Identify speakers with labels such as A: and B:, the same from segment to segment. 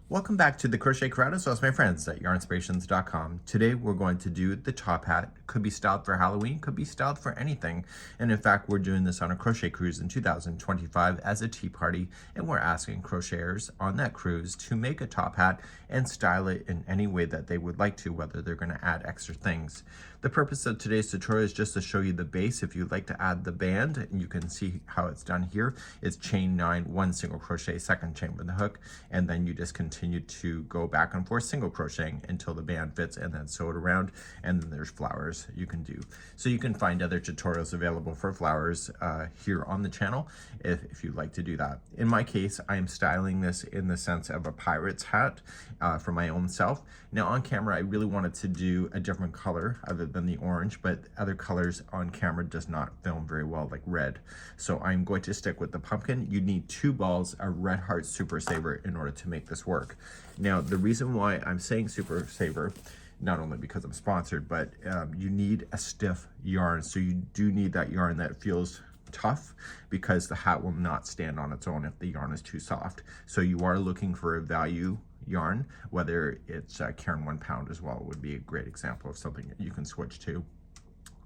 A: Welcome back to the Crochet Corrado Sauce, my friends at yarnspirations.com. Today we're going to do the top hat. Could be styled for Halloween, could be styled for anything. And in fact, we're doing this on a crochet cruise in 2025 as a tea party, and we're asking crocheters on that cruise to make a top hat and style it in any way that they would like to, whether they're going to add extra things. The purpose of today's tutorial is just to show you the base. If you'd like to add the band, and you can see how it's done here. It's chain 9, 1 single crochet, second chain with the hook, and then you just continue to go back and forth single crocheting until the band fits, and then sew it around, and then there's flowers you can do. So you can find other tutorials available for flowers here on the channel if you'd like to do that. In my case, I am styling this in the sense of a pirate's hat for my own self. Now on camera, I really wanted to do a different color other than the orange, but other colors on camera does not film very well, like red. So I'm going to stick with the pumpkin. You need 2 balls of Red Heart Super Saver in order to make this work. Now, the reason why I'm saying Super Saver, not only because I'm sponsored, but you need a stiff yarn. So you do need that yarn that feels tough, because the hat will not stand on its own if the yarn is too soft. So you are looking for a value yarn, whether it's Cairn 1 pound as well would be a great example of something that you can switch to.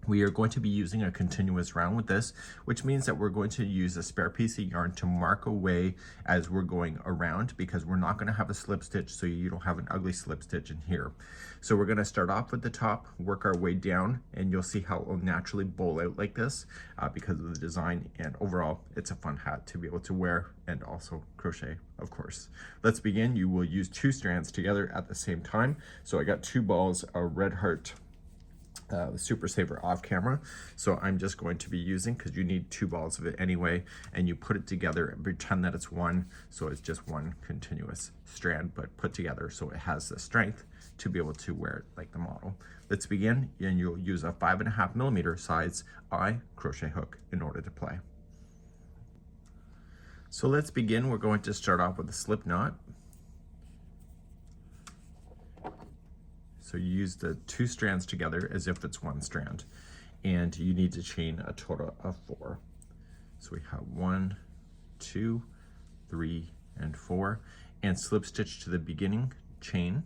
A: We are going to be using a continuous round with this, which means that we're going to use a spare piece of yarn to mark away as we're going around, because we're not going to have a slip stitch, so you don't have an ugly slip stitch in here. So we're going to start off with the top, work our way down, and you'll see how it will naturally bowl out like this because of the design. And overall, it's a fun hat to be able to wear and also crochet, of course. Let's begin. You will use 2 strands together at the same time. So I got 2 balls of Red Heart Super Saver off camera, so I'm just going to be using, because you need 2 balls of it anyway, and you put it together and pretend that it's one, so it's just one continuous strand but put together, so it has the strength to be able to wear it like the model. Let's begin, and you'll use a 5.5mm size eye crochet hook in order to play. So let's begin. We're going to start off with a slip knot. So you use the 2 strands together as if it's 1 strand, and you need to chain a total of 4. So we have 1, 2, 3, and 4, and slip stitch to the beginning chain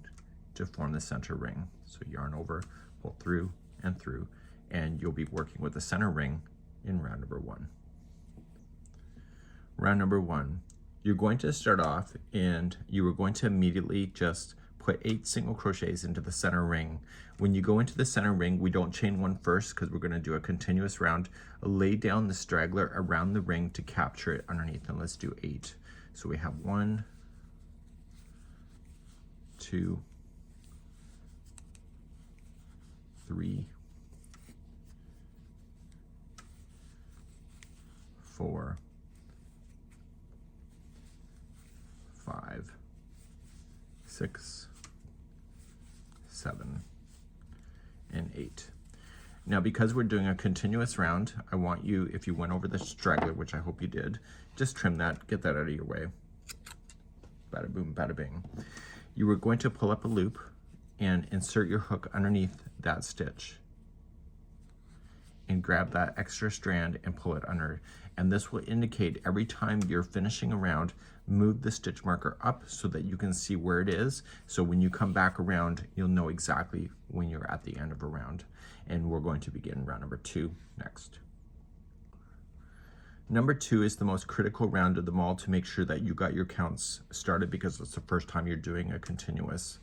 A: to form the center ring. So yarn over, pull through, and you'll be working with the center ring in round number 1. Round number 1, you're going to start off, and you are going to immediately just put 8 single crochets into the center ring. When you go into the center ring, we don't chain 1 first, because we're going to do a continuous round. Lay down the straggler around the ring to capture it underneath, and let's do 8. So we have 1, 2, 3, 4, 5, 6, 7, and 8. Now, because we're doing a continuous round, I want you, if you went over the straggler, which I hope you did, just trim that, get that out of your way. Bada boom, bada bing. You are going to pull up a loop and insert your hook underneath that stitch, and grab that extra strand and pull it under. And this will indicate every time you're finishing a round, move the stitch marker up so that you can see where it is. So when you come back around, you'll know exactly when you're at the end of a round. And we're going to begin round number 2 next. Number 2 is the most critical round of them all to make sure that you got your counts started, because it's the first time you're doing a continuous.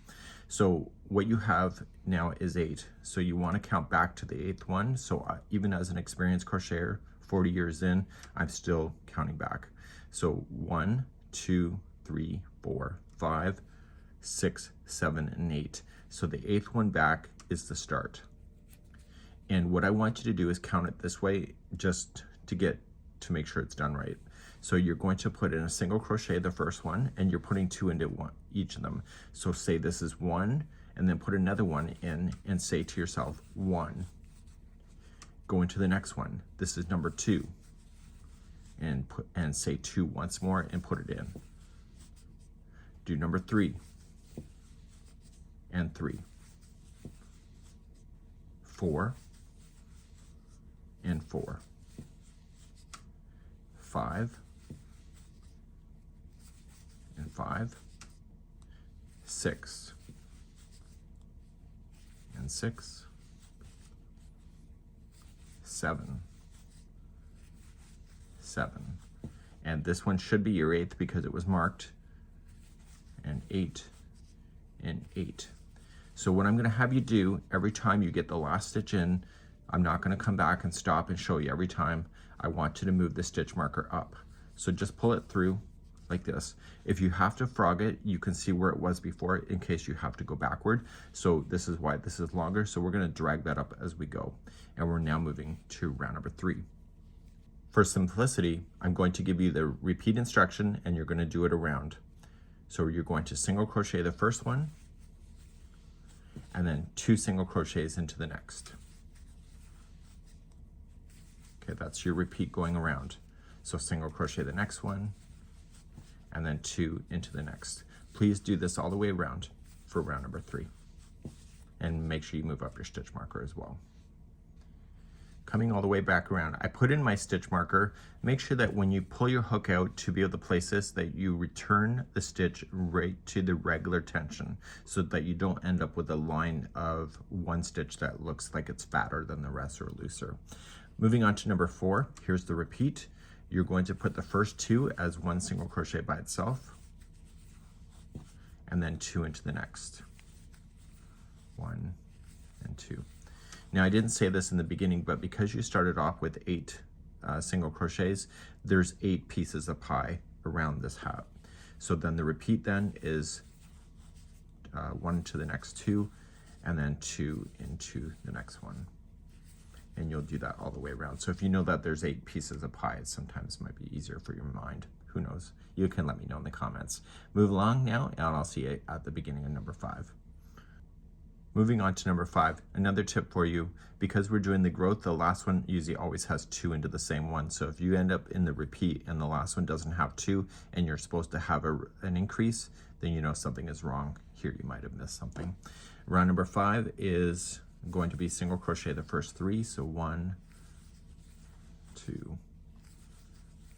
A: So what you have now is 8. So you want to count back to the 8th one. So even as an experienced crocheter, 40 years in, I'm still counting back. So 1, 2, 3, 4, 5, 6, 7, and 8. So the 8th one back is the start. And what I want you to do is count it this way, just to make sure it's done right. So you're going to put in a single crochet the first one, and you're putting 2 into each of them. So say this is 1, and then put another one in, and say to yourself 1. Go into the next one. This is number 2, and say 2 once more and put it in. Do number 3 and 3, 4 and 4, 5 and 5, 6, and 6, 7, 7, and this one should be your 8th because it was marked, and 8, and 8. So what I'm going to have you do every time you get the last stitch in, I'm not going to come back and stop and show you every time. I want you to move the stitch marker up. So just pull it through like this. If you have to frog it, you can see where it was before in case you have to go backward. So this is why this is longer. So we're going to drag that up as we go. And we're now moving to round number 3. For simplicity, I'm going to give you the repeat instruction and you're going to do it around. So you're going to single crochet the first one and then 2 single crochets into the next. Okay, that's your repeat going around. So single crochet the next one and then 2 into the next. Please do this all the way around for round number 3. And make sure you move up your stitch marker as well. Coming all the way back around, I put in my stitch marker. Make sure that when you pull your hook out to be able to place this, that you return the stitch right to the regular tension so that you don't end up with a line of one stitch that looks like it's fatter than the rest or looser. Moving on to number 4, here's the repeat. You're going to put the first 2 as 1 single crochet by itself and then 2 into the next. 1 and 2. Now I didn't say this in the beginning, but because you started off with 8 single crochets, there's 8 pieces of pie around this hat. So then the repeat then is 1 to the next 2 and then 2 into the next one. And you'll do that all the way around. So if you know that there's 8 pieces of pie, it sometimes might be easier for your mind. Who knows? You can let me know in the comments. Move along now, and I'll see you at the beginning of number 5. Moving on to number 5, another tip for you, because we're doing the growth, the last one usually always has 2 into the same one. So if you end up in the repeat and the last one doesn't have 2 and you're supposed to have an increase, then you know something is wrong. Here you might have missed something. Round number 5 is going to be single crochet the first 3. So 1, 2,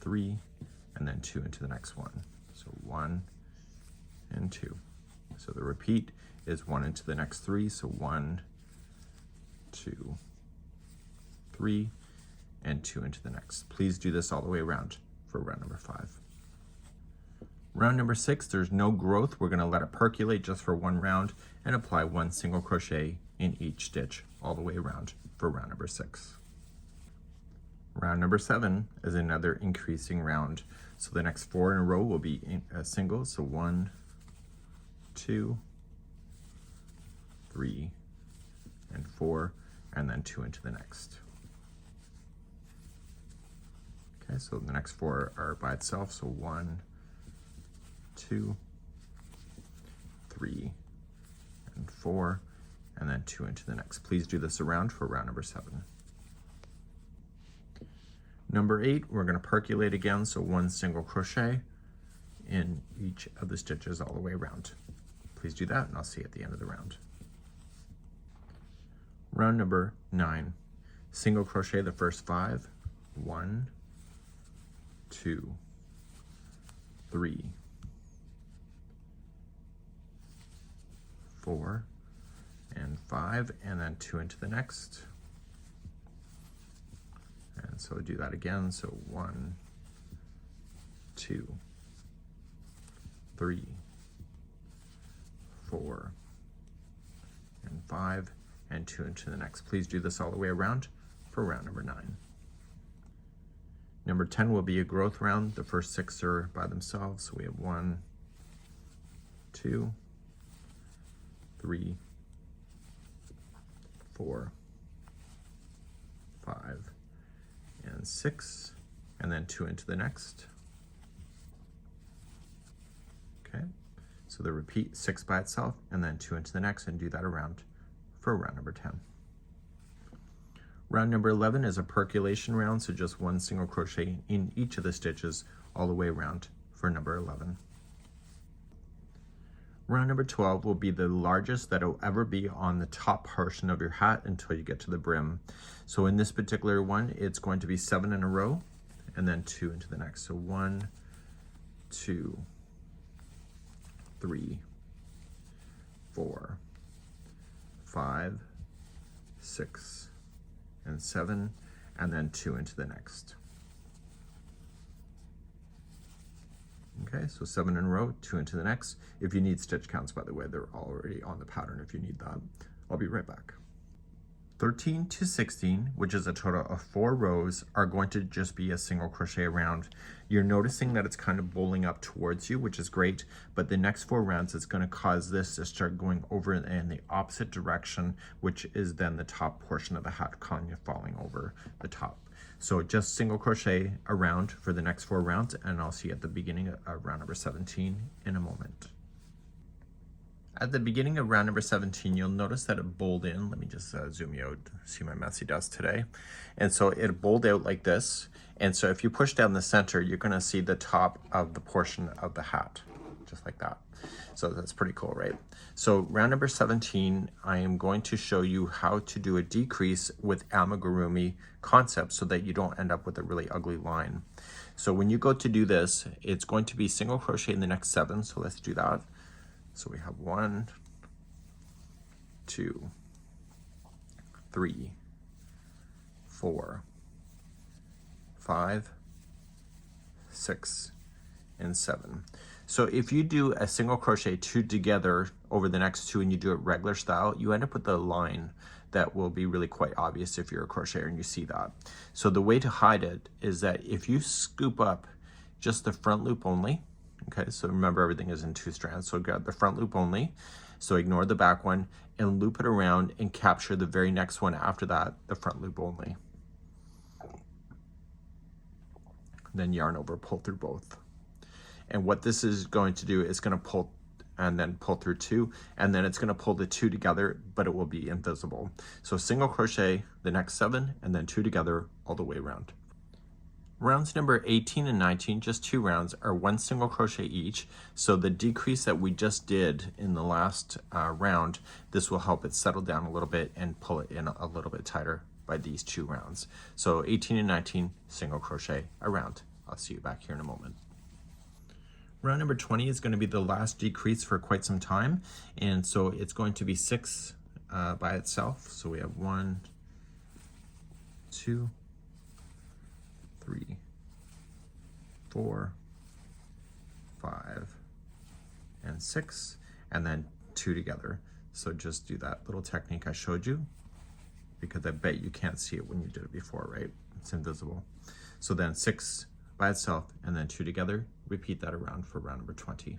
A: 3, and then 2 into the next one. So 1 and 2. So the repeat is 1 into the next 3. So 1, 2, 3, and 2 into the next. Please do this all the way around for round number 5. Round number 6, there's no growth. We're going to let it percolate just for 1 round and apply 1 single crochet in each stitch all the way around for round number 6. Round number 7 is another increasing round. So the next 4 in a row will be singles. So 1, 2, 3, and 4, and then 2 into the next. Okay, so the next 4 are by itself. So 1, 2, 3, and 4, and then 2 into the next. Please do this around for round number 7. Number 8, we're going to percolate again, so 1 single crochet in each of the stitches all the way around. Please do that, and I'll see you at the end of the round. Round number 9, single crochet the first 5, 1, 2, 3, 4, and 5, and then 2 into the next. And so do that again. So 1, 2, 3, 4, and 5, and 2 into the next. Please do this all the way around for round number 9. Number 10 will be a growth round. The first 6 are by themselves. So we have 1, 2, 3, 4, 5, and 6, and then 2 into the next. Okay, so the repeat 6 by itself and then 2 into the next, and do that around for round number 10. Round number 11 is a percolation round, so just 1 single crochet in each of the stitches all the way around for number 11. Round number 12 will be the largest that will ever be on the top portion of your hat until you get to the brim. So in this particular one, it's going to be 7 in a row and then 2 into the next. So 1, 2, 3, 4, 5, 6, and 7, and then 2 into the next. Okay, so 7 in a row, 2 into the next. If you need stitch counts, by the way, they're already on the pattern if you need that. I'll be right back. 13 to 16, which is a total of 4 rows, are going to just be a single crochet around. You're noticing that it's kind of bowling up towards you, which is great, but the next 4 rounds is going to cause this to start going over in the opposite direction, which is then the top portion of the hat kind of falling over the top. So just single crochet around for the next 4 rounds, and I'll see you at the beginning of round number 17 in a moment. At the beginning of round number 17, you'll notice that it bowled in. Let me just zoom you out, see my messy desk today. And so it bowled out like this. And so if you push down the center, you're gonna see the top of the portion of the hat, just like that. So that's pretty cool, right? So round number 17, I am going to show you how to do a decrease with amigurumi concept so that you don't end up with a really ugly line. So when you go to do this, it's going to be single crochet in the next 7, so let's do that. So we have 1, 2, 3, 4, 5, 6, and 7. So if you do a single crochet 2 together over the next 2 and you do it regular style, you end up with a line that will be really quite obvious if you're a crocheter and you see that. So the way to hide it is that if you scoop up just the front loop only, okay, so remember everything is in 2 strands, so grab the front loop only, so ignore the back one, and loop it around and capture the very next one after that, the front loop only. Then yarn over, pull through both. And what this is going to do is going to pull and then pull through 2, and then it's going to pull the 2 together, but it will be invisible. So single crochet the next 7 and then 2 together all the way around. Rounds number 18 and 19, just 2 rounds, are 1 single crochet each. So the decrease that we just did in the last round, this will help it settle down a little bit and pull it in a little bit tighter by these 2 rounds. So 18 and 19, single crochet around. I'll see you back here in a moment. Round number 20 is going to be the last decrease for quite some time. And so it's going to be 6 by itself. So we have 1, 2, 3, 4, 5, and 6, and then 2 together. So just do that little technique I showed you, because I bet you can't see it when you did it before, right? It's invisible. So then 6 by itself and then 2 together. Repeat that around for round number 20.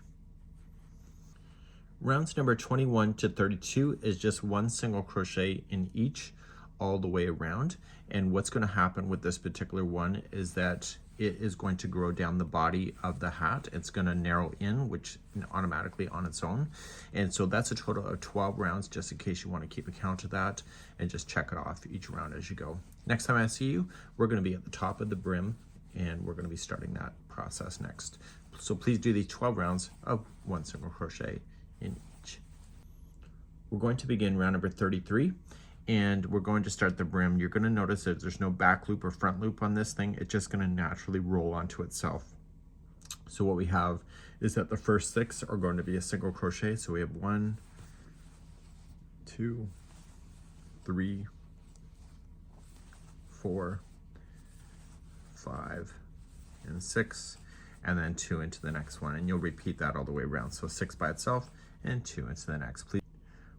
A: Rounds number 21 to 32 is just 1 single crochet in each all the way around. And what's going to happen with this particular one is that it is going to grow down the body of the hat. It's going to narrow in, which automatically on its own. And so that's a total of 12 rounds, just in case you want to keep account of that and just check it off each round as you go. Next time I see you, we're going to be at the top of the brim, and we're going to be starting that process next. So please do these 12 rounds of 1 single crochet in each. We're going to begin round number 33. And we're going to start the brim. You're going to notice that there's no back loop or front loop on this thing. It's just going to naturally roll onto itself. So what we have is that the first 6 are going to be a single crochet. So we have 1, 2, 3, 4, 5, and 6, and then 2 into the next one. And you'll repeat that all the way around. So 6 by itself and 2 into the next.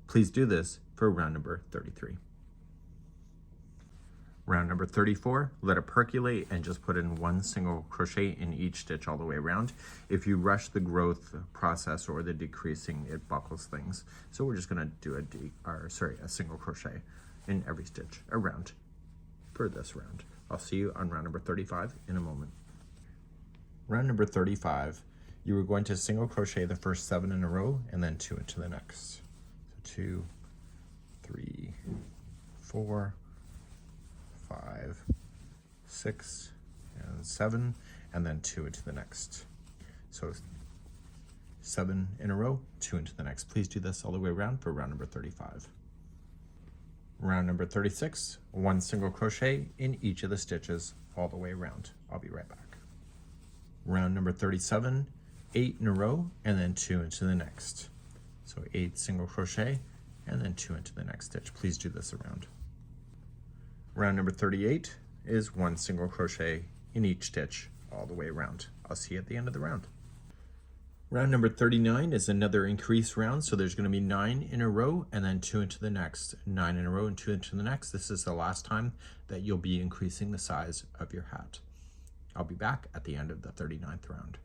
A: Please do this for round number 33. Round number 34, let it percolate and just put in 1 single crochet in each stitch all the way around. If you rush the growth process or the decreasing, it buckles things. So we're just gonna do a single crochet in every stitch around for this round. I'll see you on round number 35 in a moment. Round number 35, you are going to single crochet the first 7 in a row and then 2 into the next. 2, 3, 4, 5, 6, and 7, and then 2 into the next. So 7 in a row, 2 into the next. Please do this all the way around for round number 35. Round number 36, 1 single crochet in each of the stitches all the way around. I'll be right back. Round number 37, 8 in a row, and then 2 into the next. So 8 single crochet and then 2 into the next stitch. Please do this around. Round number 38 is 1 single crochet in each stitch all the way around. I'll see you at the end of the round. Round number 39 is another increase round, so there's going to be 9 in a row and then 2 into the next, 9 in a row and 2 into the next. This is the last time that you'll be increasing the size of your hat. I'll be back at the end of the 39th round.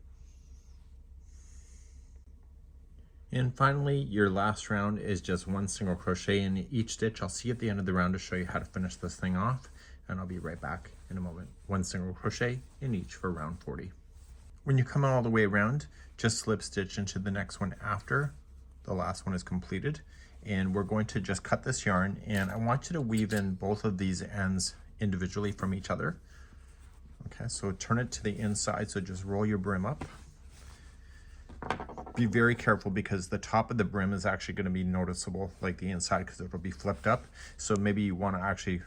A: And finally, your last round is just 1 single crochet in each stitch. I'll see you at the end of the round to show you how to finish this thing off, and I'll be right back in a moment. 1 single crochet in each for round 40. When you come all the way around, just slip stitch into the next one after the last one is completed. And we're going to just cut this yarn, and I want you to weave in both of these ends individually from each other. Okay, so turn it to the inside, so just roll your brim up. Be very careful because the top of the brim is actually going to be noticeable like the inside because it'll be flipped up. So maybe you want to actually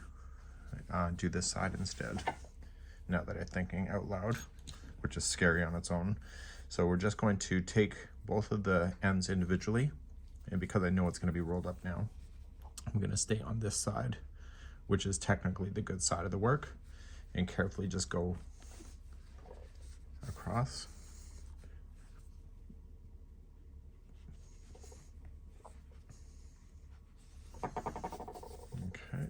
A: do this side instead, now that I'm thinking out loud, which is scary on its own. So we're just going to take both of the ends individually, and because I know it's going to be rolled up now, I'm going to stay on this side, which is technically the good side of the work, and carefully just go across. Okay.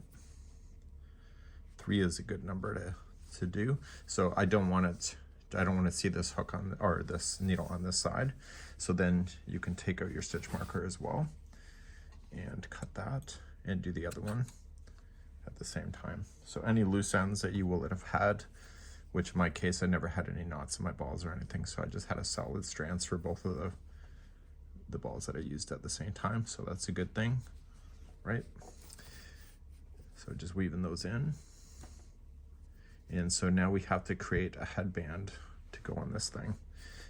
A: 3 is a good number to do. So I don't want to see this hook on, or this needle on this side. So then you can take out your stitch marker as well and cut that and do the other one at the same time. So any loose ends that you will have had, which in my case, I never had any knots in my balls or anything. So I just had a solid strands for both of the balls that I used at the same time. So that's a good thing, right? So just weaving those in. And so now we have to create a headband to go on this thing.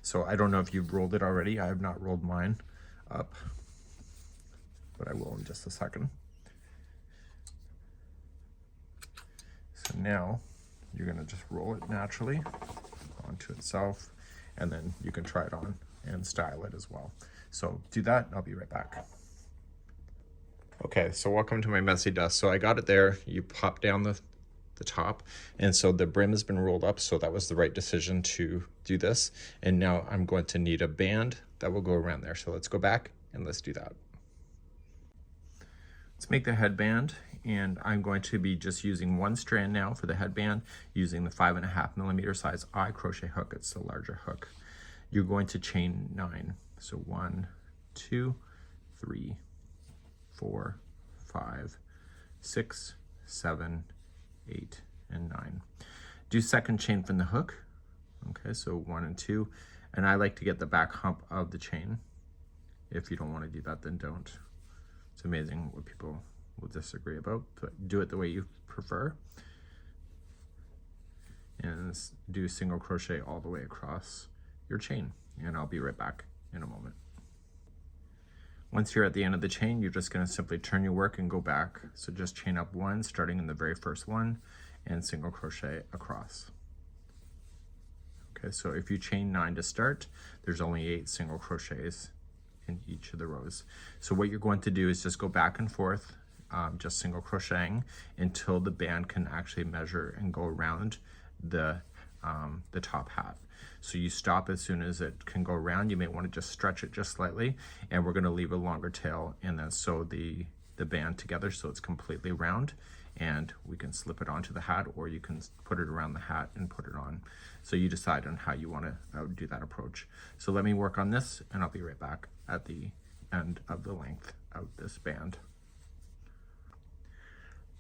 A: So I don't know if you've rolled it already. I have not rolled mine up, but I will in just a second. So now you're gonna just roll it naturally onto itself, and then you can try it on and style it as well. So do that, and I'll be right back. Okay, so welcome to my messy dust. So I got it there. You pop down the top, and so the brim has been rolled up, so that was the right decision to do this. And now I'm going to need a band that will go around there. So let's go back and let's do that. Let's make the headband, and I'm going to be just using 1 strand now for the headband, using the 5.5mm size I crochet hook. It's the larger hook. You're going to chain 9. So 1, 2, 3, 4, 5, 6, 7, 8, and 9. Do second chain from the hook. Okay, so 1 and 2, and I like to get the back hump of the chain. If you don't want to do that, then don't. It's amazing what people will disagree about, but do it the way you prefer. And do single crochet all the way across your chain, and I'll be right back in a moment. Once you're at the end of the chain, you're just going to simply turn your work and go back. So just chain up 1, starting in the very first one, and single crochet across. Okay, so if you chain 9 to start, there's only 8 single crochets in each of the rows. So what you're going to do is just go back and forth, just single crocheting until the band can actually measure and go around the top hat. So you stop as soon as it can go around. You may want to just stretch it just slightly, and we're going to leave a longer tail and then sew the band together so it's completely round, and we can slip it onto the hat, or you can put it around the hat and put it on. So you decide on how you want to do that approach. So let me work on this, and I'll be right back at the end of the length of this band.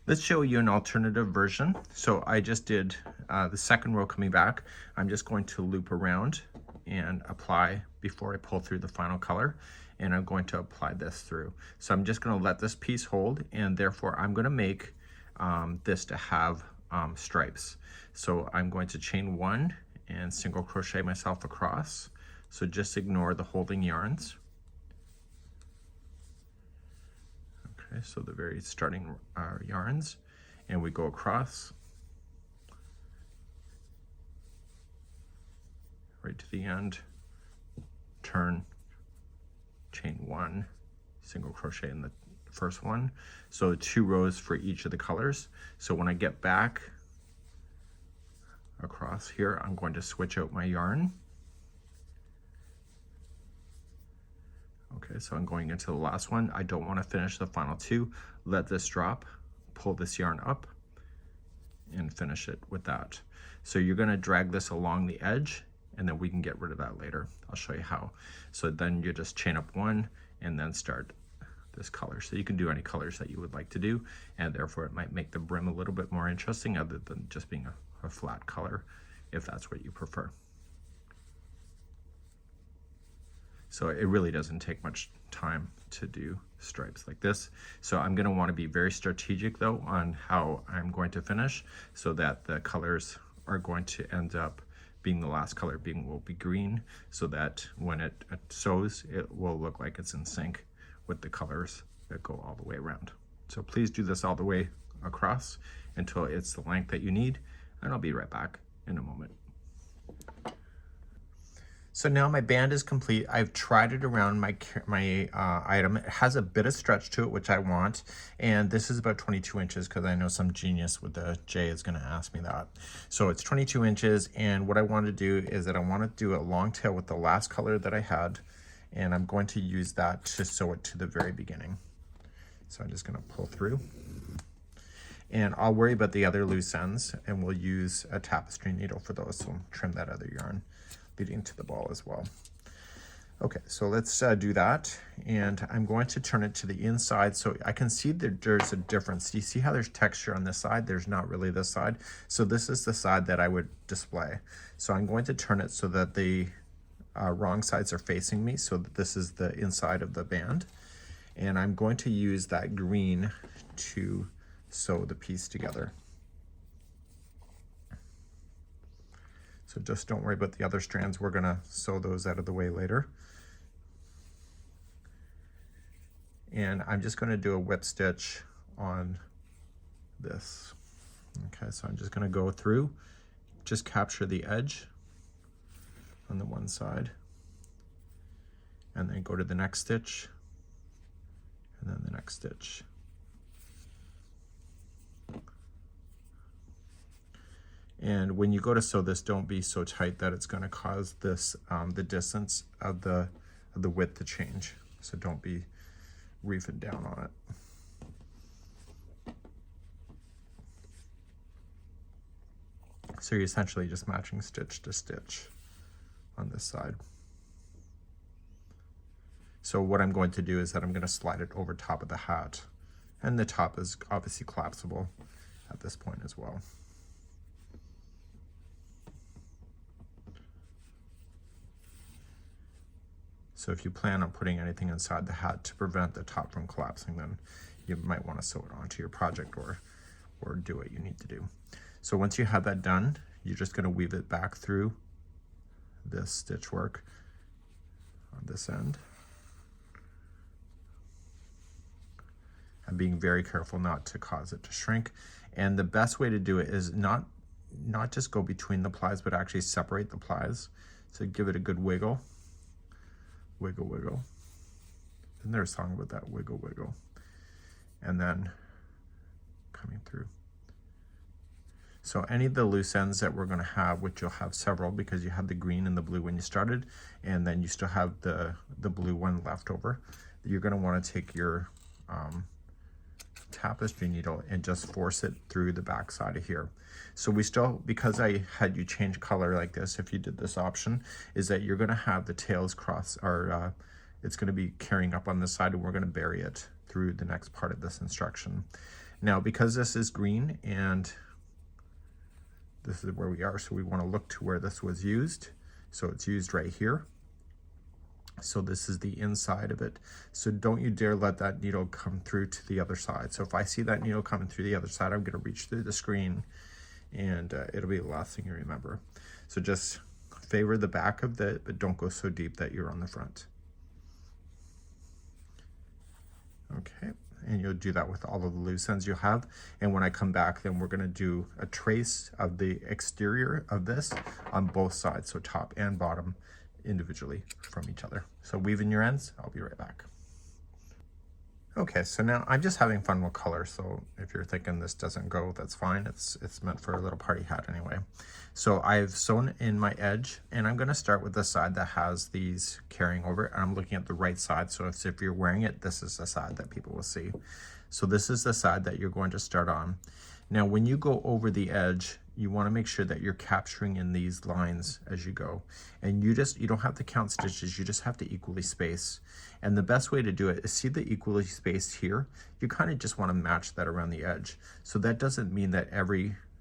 A: Let's show you an alternative version. So I just did the second row coming back. I'm just going to loop around and apply before I pull through the final color, and I'm going to apply this through. So I'm just going to let this piece hold, and therefore I'm going to make this to have stripes. So I'm going to chain 1 and single crochet myself across. So just ignore the holding yarns. Okay, so the very starting yarns, and we go across right to the end, turn, chain 1, single crochet in the first one. So 2 rows for each of the colors. So when I get back across here, I'm going to switch out my yarn. Okay, so I'm going into the last one. I don't want to finish the final 2. Let this drop, pull this yarn up, and finish it with that. So you're going to drag this along the edge, and then we can get rid of that later. I'll show you how. So then you just chain up 1 and then start this color. So you can do any colors that you would like to do, and therefore it might make the brim a little bit more interesting other than just being a flat color, if that's what you prefer. So it really doesn't take much time to do stripes like this. So I'm going to want to be very strategic though on how I'm going to finish, so that the colors are going to end up being the last color will be green, so that when it sews, it will look like it's in sync with the colors that go all the way around. So please do this all the way across until it's the length that you need, and I'll be right back in a moment. So now my band is complete. I've tried it around my item. It has a bit of stretch to it, which I want. And this is about 22 inches because I know some genius with the J is gonna ask me that. So it's 22 inches. And what I want to do is that I want to do a long tail with the last color that I had. And I'm going to use that to sew it to the very beginning. So I'm just gonna pull through. And I'll worry about the other loose ends, and we'll use a tapestry needle for those. So trim that other yarn leading to the ball as well. Okay, so let's do that. And I'm going to turn it to the inside so I can see that there's a difference. Do you see how there's texture on this side? There's not really this side. So this is the side that I would display. So I'm going to turn it so that the wrong sides are facing me, so that this is the inside of the band. And I'm going to use that green to sew the piece together. So just don't worry about the other strands. We're gonna sew those out of the way later. And I'm just gonna do a whip stitch on this. Okay, so I'm just gonna go through, just capture the edge on the one side, and then go to the next stitch, and then the next stitch. And when you go to sew this, don't be so tight that it's going to cause this the distance of the width to change. So don't be reefing down on it. So you're essentially just matching stitch to stitch on this side. So what I'm going to do is that I'm going to slide it over top of the hat, and the top is obviously collapsible at this point as well. So if you plan on putting anything inside the hat to prevent the top from collapsing, then you might want to sew it onto your project or do what you need to do. So once you have that done, you're just going to weave it back through this stitch work on this end. And being very careful not to cause it to shrink. And the best way to do it is not just go between the plies, but actually separate the plies. So give it a good wiggle. Wiggle, wiggle. Isn't there a song about that? Wiggle, wiggle. And then coming through. So any of the loose ends that we're going to have, which you'll have several because you had the green and the blue when you started, and then you still have the blue one left over, you're going to want to take your tapestry needle and just force it through the back side of here. So we still, because I had you change color like this, if you did this option, is that you're going to have the tails cross, or it's going to be carrying up on this side, and we're going to bury it through the next part of this instruction. Now, because this is green and this is where we are, so we want to look to where this was used. So it's used right here. So this is the inside of it. So don't you dare let that needle come through to the other side. So if I see that needle coming through the other side, I'm going to reach through the screen, and it'll be the last thing you remember. So just favor the back of it, but don't go so deep that you're on the front. Okay, and you'll do that with all of the loose ends you'll have. And when I come back, then we're going to do a trace of the exterior of this on both sides, so top and bottom, individually from each other. So weave in your ends. I'll be right back. Okay, so now I'm just having fun with color, so if you're thinking this doesn't go, that's fine. It's meant for a little party hat anyway. So I've sewn in my edge, and I'm going to start with the side that has these carrying over, and I'm looking at the right side, so if you're wearing it, this is the side that people will see. So this is the side that you're going to start on. Now when you go over the edge, you want to make sure that you're capturing in these lines as you go, and you don't have to count stitches, you just have to equally space. And the best way to do it is, see the equally spaced here, you kind of just want to match that around the edge. So that doesn't mean that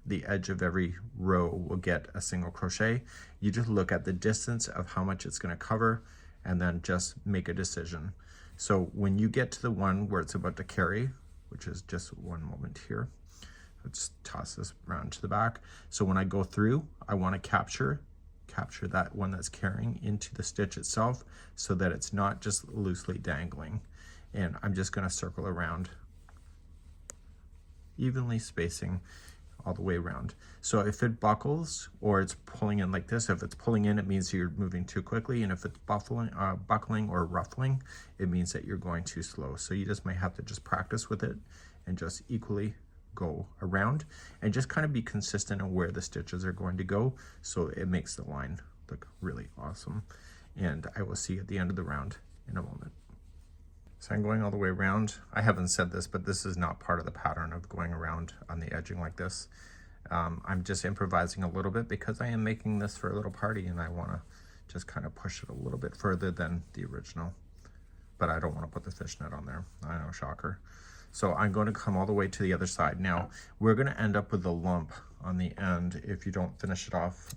A: the edge of every row will get a single crochet. You just look at the distance of how much it's going to cover and then just make a decision. So when you get to the one where it's about to carry, which is just one moment here, let's toss this around to the back. So when I go through, I want to capture that one that's carrying into the stitch itself, so that it's not just loosely dangling. And I'm just going to circle around, evenly spacing all the way around. So if it buckles or it's pulling in like this, if it's pulling in, it means you're moving too quickly, and if it's buckling or ruffling, it means that you're going too slow. So you just might have to just practice with it and just equally go around, and just kind of be consistent on where the stitches are going to go, so it makes the line look really awesome. And I will see you at the end of the round in a moment. So I'm going all the way around. I haven't said this, but this is not part of the pattern of going around on the edging like this. I'm just improvising a little bit because I am making this for a little party, and I want to just kind of push it a little bit further than the original, but I don't want to put the fishnet on there. I know, shocker. So I'm going to come all the way to the other side. Now we're going to end up with a lump on the end if you don't finish it off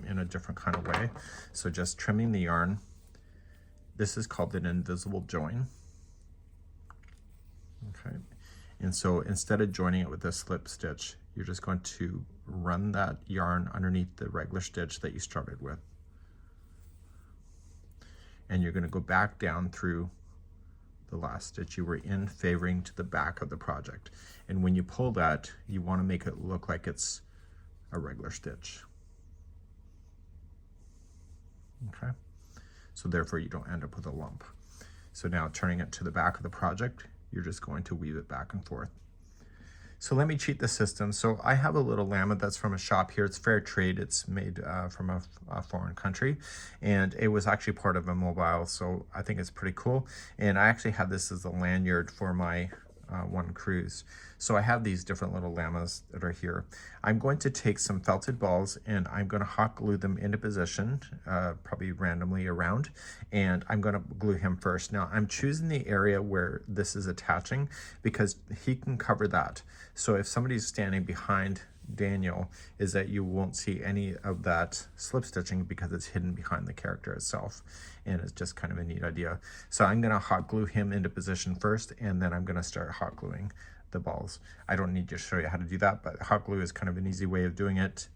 A: in a different kind of way. So just trimming the yarn. This is called an invisible join. Okay. And so instead of joining it with a slip stitch, you're just going to run that yarn underneath the regular stitch that you started with. And you're going to go back down through the last stitch you were in, favoring to the back of the project. And when you pull that, you want to make it look like it's a regular stitch. Okay, so therefore you don't end up with a lump. So now turning it to the back of the project, you're just going to weave it back and forth. So let me cheat the system. So I have a little llama that's from a shop here. It's fair trade. It's made from a foreign country, and it was actually part of a mobile, so I think it's pretty cool. And I actually had this as a lanyard for my one cruise. So I have these different little llamas that are here. I'm going to take some felted balls, and I'm going to hot glue them into position, probably randomly around, and I'm going to glue him first. Now I'm choosing the area where this is attaching because he can cover that. So if somebody's standing behind Daniel, is that you won't see any of that slip stitching because it's hidden behind the character itself, and it's just kind of a neat idea. So I'm going to hot glue him into position first, and then I'm going to start hot gluing the balls. I don't need to show you how to do that, but hot glue is kind of an easy way of doing it,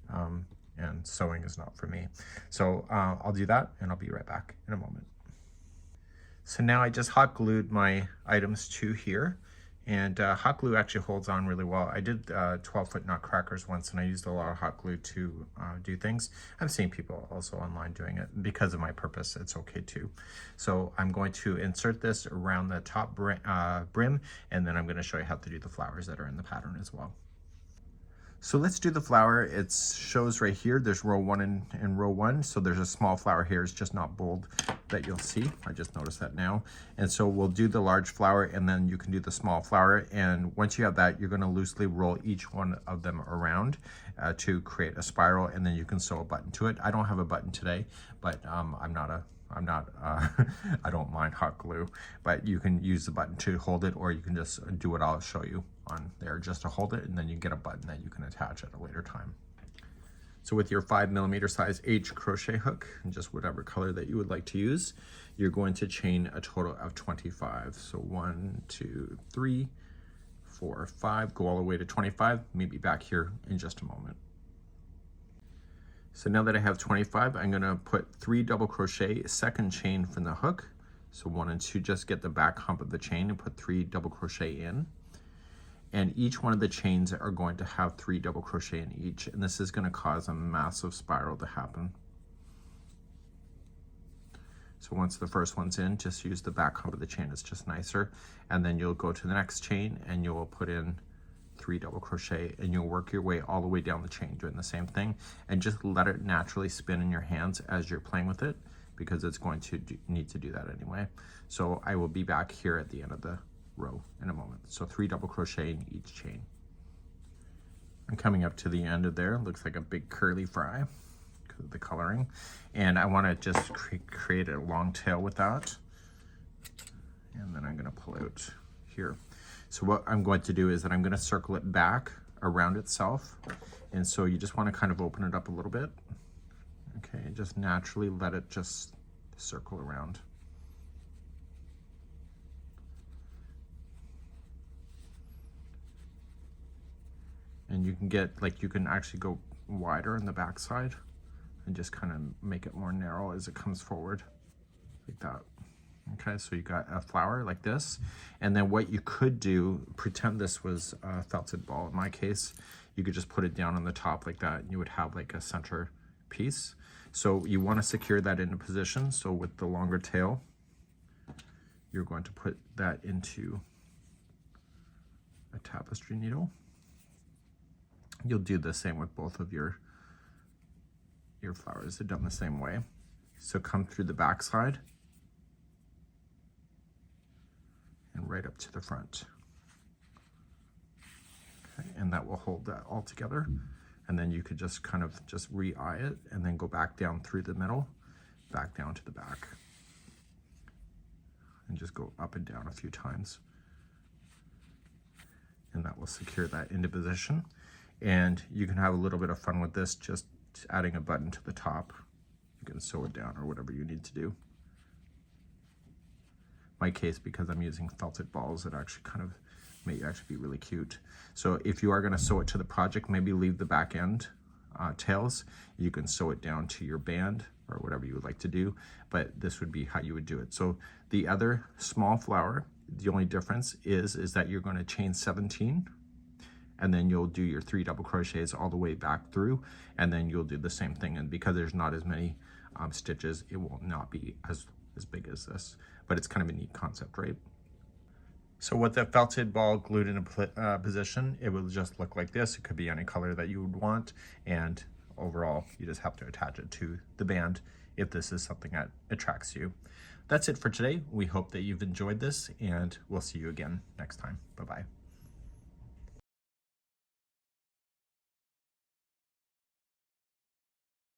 A: and sewing is not for me. So I'll do that, and I'll be right back in a moment. So now I just hot glued my items to here. And hot glue actually holds on really well. I did 12-foot nutcrackers once, and I used a lot of hot glue to do things. I'm seeing people also online doing it. Because of my purpose, it's okay too. So I'm going to insert this around the top brim, and then I'm going to show you how to do the flowers that are in the pattern as well. So let's do the flower. It shows right here, there's row 1 and row 1. So there's a small flower here, it's just not bold, that you'll see. I just noticed that now. And so we'll do the large flower, and then you can do the small flower. And once you have that, you're gonna loosely roll each one of them around to create a spiral, and then you can sew a button to it. I don't have a button today, but I don't mind hot glue, but you can use the button to hold it, or you can just do what I'll show you on there just to hold it, and then you get a button that you can attach at a later time. So with your 5mm size H crochet hook, and just whatever color that you would like to use, you're going to chain a total of 25. So 1, 2, 3, 4, 5, go all the way to 25, maybe back here in just a moment. So now that I have 25, I'm gonna put 3 double crochet, second chain from the hook. So 1 and 2, just get the back hump of the chain and put 3 double crochet in. And each one of the chains are going to have 3 double crochet in each, and this is going to cause a massive spiral to happen. So once the first one's in, just use the back hump of the chain, it's just nicer. And then you'll go to the next chain and you'll put in 3 double crochet, and you'll work your way all the way down the chain doing the same thing, and just let it naturally spin in your hands as you're playing with it, because it's going to need to do that anyway. So I will be back here at the end of the row in a moment. So 3 double crochet in each chain. I'm coming up to the end of there. Looks like a big curly fry because of the coloring, and I want to just create a long tail with that, and then I'm going to pull out here. So what I'm going to do is that I'm going to circle it back around itself, and so you just want to kind of open it up a little bit. Okay, just naturally let it just circle around. And you can get, like, you can actually go wider in the back side and just kind of make it more narrow as it comes forward, like that. Okay, so you got a flower like this, and then what you could do, pretend this was a felted ball. In my case, you could just put it down on the top like that, and you would have like a center piece. So you want to secure that into position. So with the longer tail, you're going to put that into a tapestry needle. You'll do the same with both of your flowers. They're done the same way. So come through the back side and right up to the front. Okay, and that will hold that all together. And then you could just kind of just re-eye it and then go back down through the middle, back down to the back. And just go up and down a few times. And that will secure that into position. And you can have a little bit of fun with this, just adding a button to the top. You can sew it down or whatever you need to do. My case, because I'm using felted balls, it actually kind of may actually be really cute. So if you are going to sew it to the project, maybe leave the back end tails. You can sew it down to your band or whatever you would like to do, but this would be how you would do it. So the other small flower, the only difference is that you're going to chain 17, and then you'll do your 3 double crochets all the way back through, and then you'll do the same thing. And because there's not as many stitches, it will not be as big as this, but it's kind of a neat concept, right? So with the felted ball glued in a position, it will just look like this. It could be any color that you would want, and overall you just have to attach it to the band if this is something that attracts you. That's it for today. We hope that you've enjoyed this, and we'll see you again next time. Bye-bye.